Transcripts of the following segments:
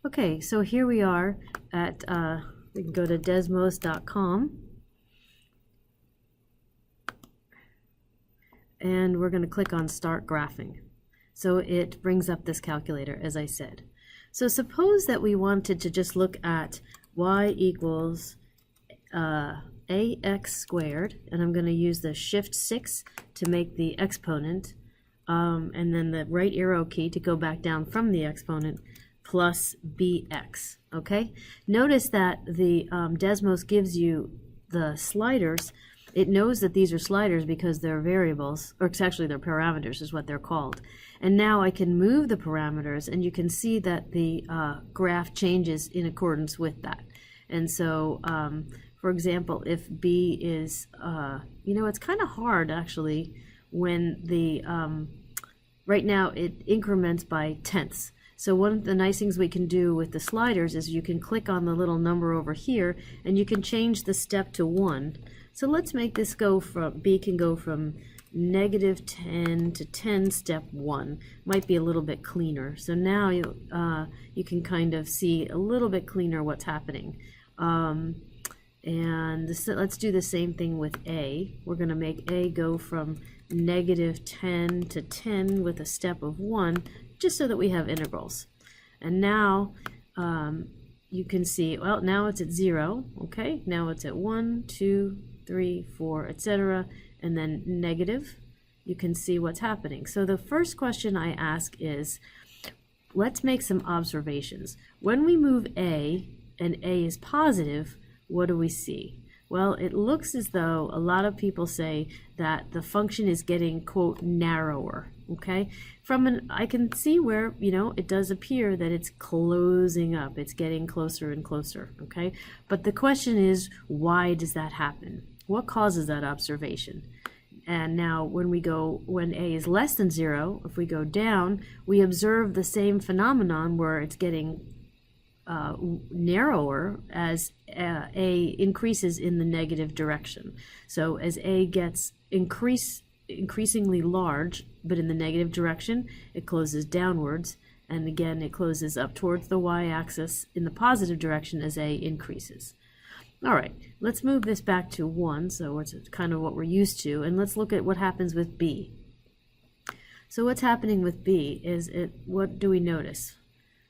Okay, so here we are at, we can go to desmos.com, and we're going to click on Start Graphing. So it brings up this calculator, as I said. So suppose that we wanted to just look at y equals ax squared, and I'm going to use the Shift 6 to make the exponent, and then the right arrow key to go back down from the exponent, plus bx. Okay? Notice that the Desmos gives you the sliders. It knows that these are sliders because they're variables, or actually they're parameters is what they're called. And now I can move the parameters, and you can see that the graph changes in accordance with that. And so, for example, if b is, it's kind of hard actually when the, right now it increments by tenths. So one of the nice things we can do with the sliders is you can click on the little number over here, and you can change the step to 1. So let's make this go from, b can go from -10 to 10 step 1. Might be a little bit cleaner. So now you can kind of see a little bit cleaner what's happening. Let's do the same thing with a. We're going to make a go from -10 to 10 with a step of 1, just so that we have integrals. And now you can see, well, now it's at 0, okay? Now it's at 1, 2, 3, 4, etc., and then negative. You can see what's happening. So the first question I ask is, let's make some observations. When we move a, and a is positive, what do we see? Well, it looks as though a lot of people say that the function is getting, quote, narrower, okay? I can see where, it does appear that it's closing up. It's getting closer and closer, okay? But the question is, why does that happen? What causes that observation? And now when a is less than 0, if we go down, we observe the same phenomenon where it's getting narrower as a increases in the negative direction. So as a gets increasingly large, but in the negative direction, it closes downwards, and again it closes up towards the y-axis in the positive direction as a increases. All right, let's move this back to 1, so it's kind of what we're used to, and let's look at what happens with b. So what's happening with b is, what do we notice?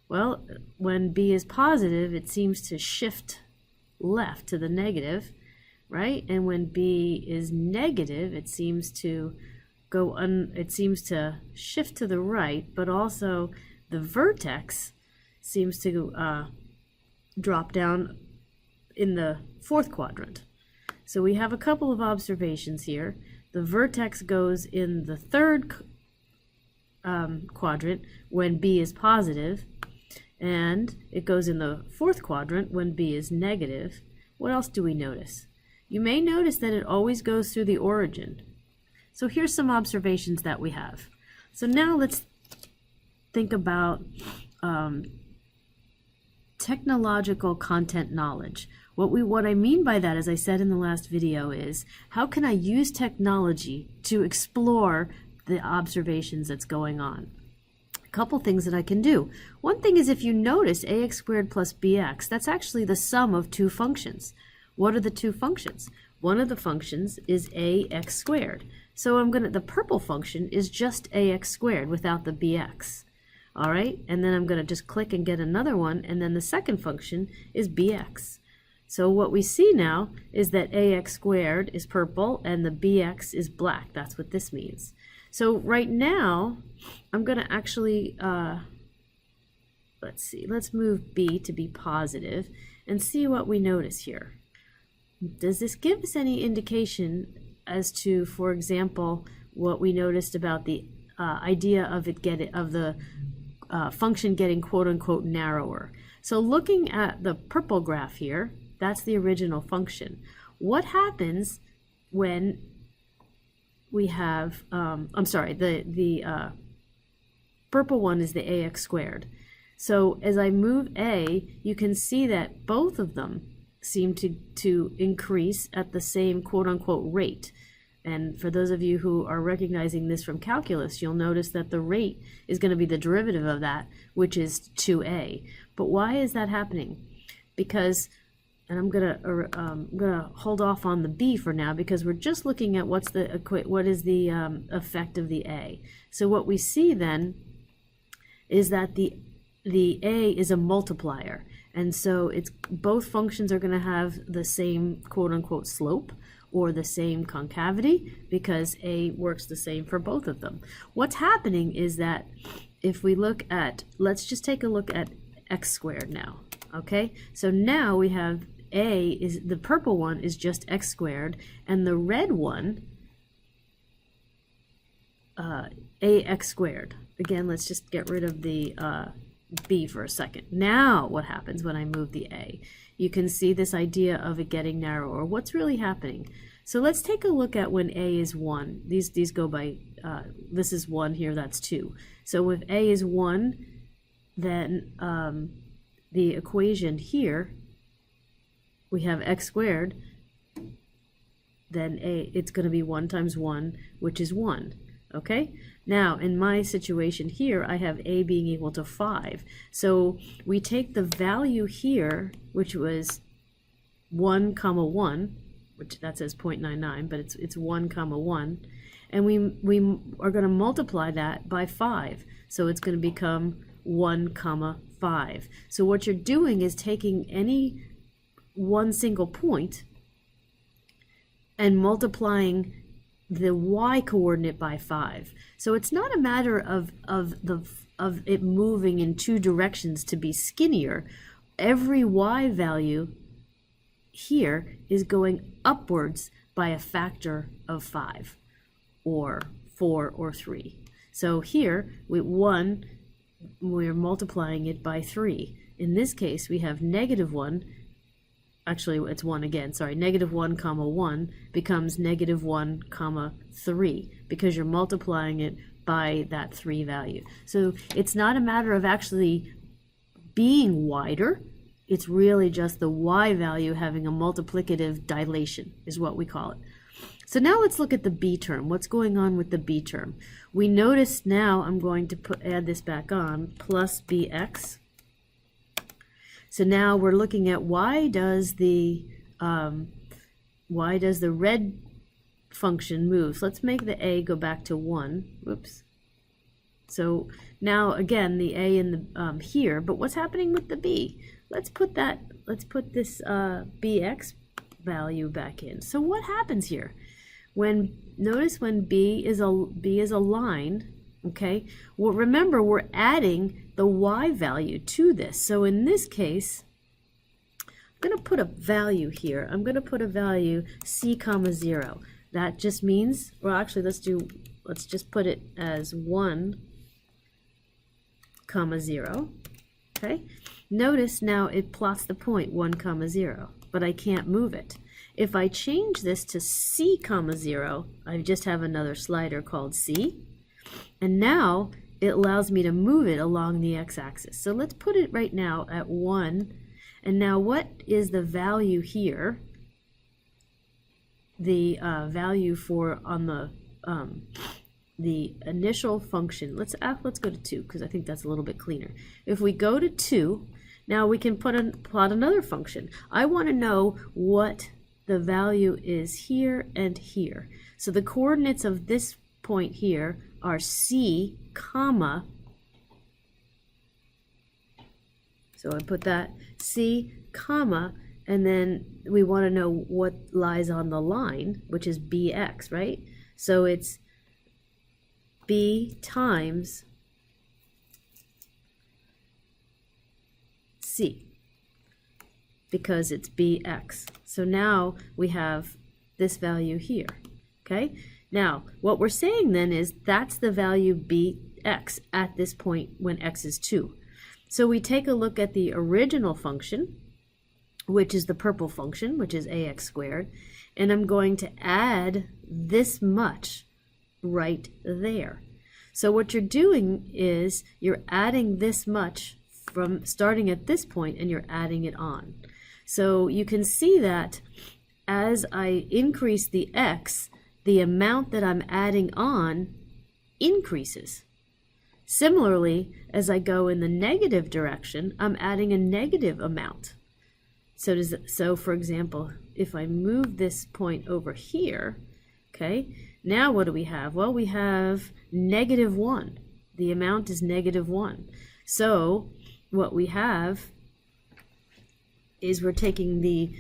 Well, when b is positive, it seems to shift left to the negative, right? And when b is negative, it seems to shift to the right, but also the vertex seems to drop down in the 4th quadrant. So we have a couple of observations here. The vertex goes in the 3rd quadrant when b is positive, and it goes in the 4th quadrant when b is negative. What else do we notice? You may notice that it always goes through the origin. So here's some observations that we have. So now let's think about technological content knowledge. What I mean by that, as I said in the last video, is how can I use technology to explore the observations that's going on? Couple things that I can do. One thing is, if you notice ax squared plus bx, that's actually the sum of 2 functions. What are the 2 functions? One of the functions is ax squared. So the purple function is just ax squared without the bx. All right, and then I'm going to just click and get another one, and then the second function is bx. So what we see now is that ax squared is purple and the bx is black. That's what this means. So right now, I'm going to actually, let's move b to be positive and see what we notice here. Does this give us any indication as to, for example, what we noticed about the idea of the function getting quote-unquote narrower? So looking at the purple graph here, that's the original function. What happens when we have, the purple one is the ax squared. So as I move a, you can see that both of them seem to increase at the same quote-unquote rate. And for those of you who are recognizing this from calculus, you'll notice that the rate is going to be the derivative of that, which is 2a. But why is that happening? Because, and I'm gonna hold off on the b for now because we're just looking at what is the effect of the a. So what we see then is that the a is a multiplier, and so it's both functions are going to have the same quote-unquote slope or the same concavity because a works the same for both of them. What's happening is that if we look at, let's just take a look at x squared now, okay? So now we have a is, the purple one is just x squared, and the red one, ax squared. Again, let's just get rid of the b for a second. Now what happens when I move the a? You can see this idea of it getting narrower. What's really happening? So let's take a look at when a is 1. These go by, this is 1 here, that's 2. So if a is 1, then the equation here, we have x squared, then it's going to be 1 times 1, which is 1. Okay? Now, in my situation here, I have a being equal to 5. So we take the value here, which was 1 comma 1, which that says 0.99, but it's 1 comma 1, and we are going to multiply that by 5. So it's going to become 1 comma 5. So what you're doing is taking any one single point and multiplying the y coordinate by 5. So it's not a matter of it moving in two directions to be skinnier. Every y value here is going upwards by a factor of 5 or 4 or 3. So here with 1 we're multiplying it by 3. In this case we have -1. Actually, it's 1 again, sorry. -1 comma 1 becomes -1 comma 3 because you're multiplying it by that 3 value. So it's not a matter of actually being wider. It's really just the y value having a multiplicative dilation is what we call it. So now let's look at the b term. What's going on with the b term? We notice now, I'm going to add this back on, plus bx. So now we're looking at why does the red function move? So let's make the a go back to 1. Whoops. So now again the a in the here, but what's happening with the b? Let's put this bx value back in. So what happens here? Notice when b is a line. Okay, well remember we're adding the y value to this. So in this case, I'm going to put a value here. I'm going to put a value c comma 0. That just means, well actually let's just put it as 1 comma 0. Okay, notice now it plots the point 1 comma 0, but I can't move it. If I change this to c comma 0, I just have another slider called c. And now it allows me to move it along the x-axis. So let's put it right now at 1. And now what is the value here? The value for on the initial function. Let's go to 2 because I think that's a little bit cleaner. If we go to 2, now we can plot another function. I want to know what the value is here and here. So the coordinates of this point here are c comma, so I put that c comma, and then we want to know what lies on the line, which is bx, right? So it's b times c because it's bx. So now we have this value here, okay? Now, what we're saying then is that's the value bx at this point when x is 2. So we take a look at the original function, which is the purple function, which is ax squared, and I'm going to add this much right there. So what you're doing is you're adding this much from starting at this point and you're adding it on. So you can see that as I increase the x, the amount that I'm adding on increases. Similarly, as I go in the negative direction, I'm adding a negative amount. So for example, if I move this point over here, okay, now what do we have? Well, we have -1. The amount is -1. So what we have is we're taking the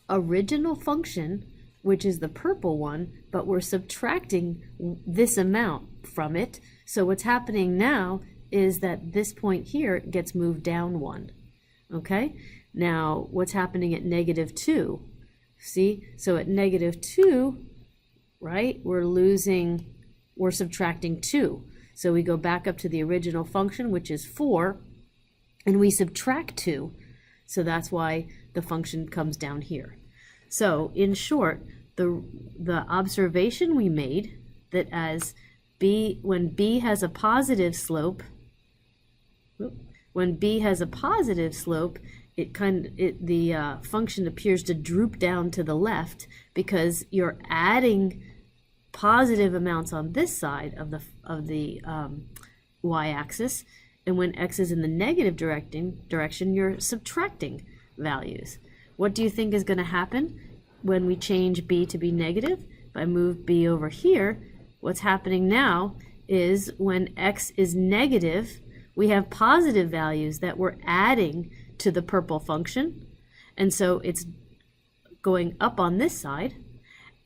original function, which is the purple one, but we're subtracting this amount from it. So what's happening now is that this point here gets moved down 1. Okay? Now, what's happening at -2? See? So at -2, right, we're subtracting 2. So we go back up to the original function, which is 4, and we subtract 2. So that's why the function comes down here. So in short, the observation we made that as when b has a positive slope, the function appears to droop down to the left because you're adding positive amounts on this side of the y-axis, and when x is in the negative direction, you're subtracting values. What do you think is going to happen when we change b to be negative? If I move b over here, what's happening now is when x is negative, we have positive values that we're adding to the purple function, and so it's going up on this side.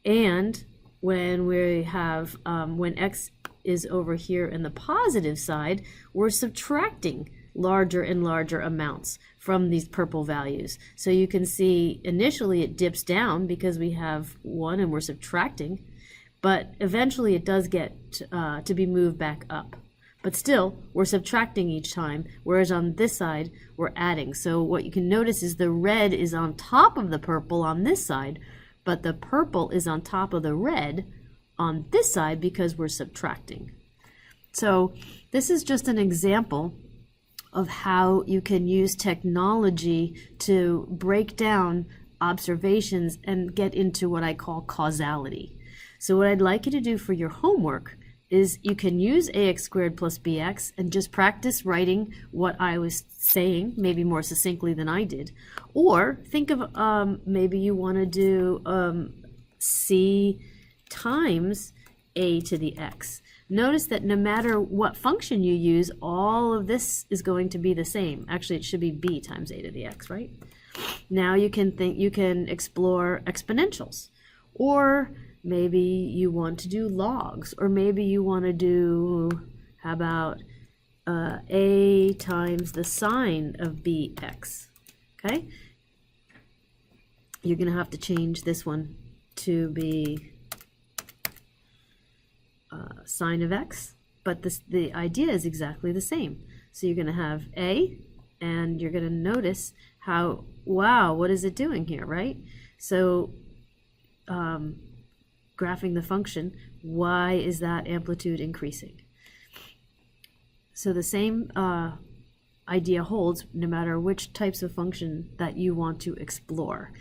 And when we have when x is over here in the positive side, we're subtracting larger and larger amounts from these purple values. So you can see initially it dips down because we have 1 and we're subtracting, but eventually it does get to be moved back up. But still, we're subtracting each time, whereas on this side, we're adding. So what you can notice is the red is on top of the purple on this side, but the purple is on top of the red on this side because we're subtracting. So this is just an example of how you can use technology to break down observations and get into what I call causality. So what I'd like you to do for your homework is you can use ax squared plus bx and just practice writing what I was saying, maybe more succinctly than I did. Or think of maybe you want to do c times a to the x. Notice that no matter what function you use, all of this is going to be the same. Actually, it should be b times a to the x, right? Now you can explore exponentials, or maybe you want to do logs, or maybe you want to do, how about a times the sine of bx, okay? You're going to have to change this one to be sine of x, but the idea is exactly the same. So you're going to have a, and you're going to notice how, wow, what is it doing here, right? So graphing the function, why is that amplitude increasing? So the same idea holds no matter which types of function that you want to explore.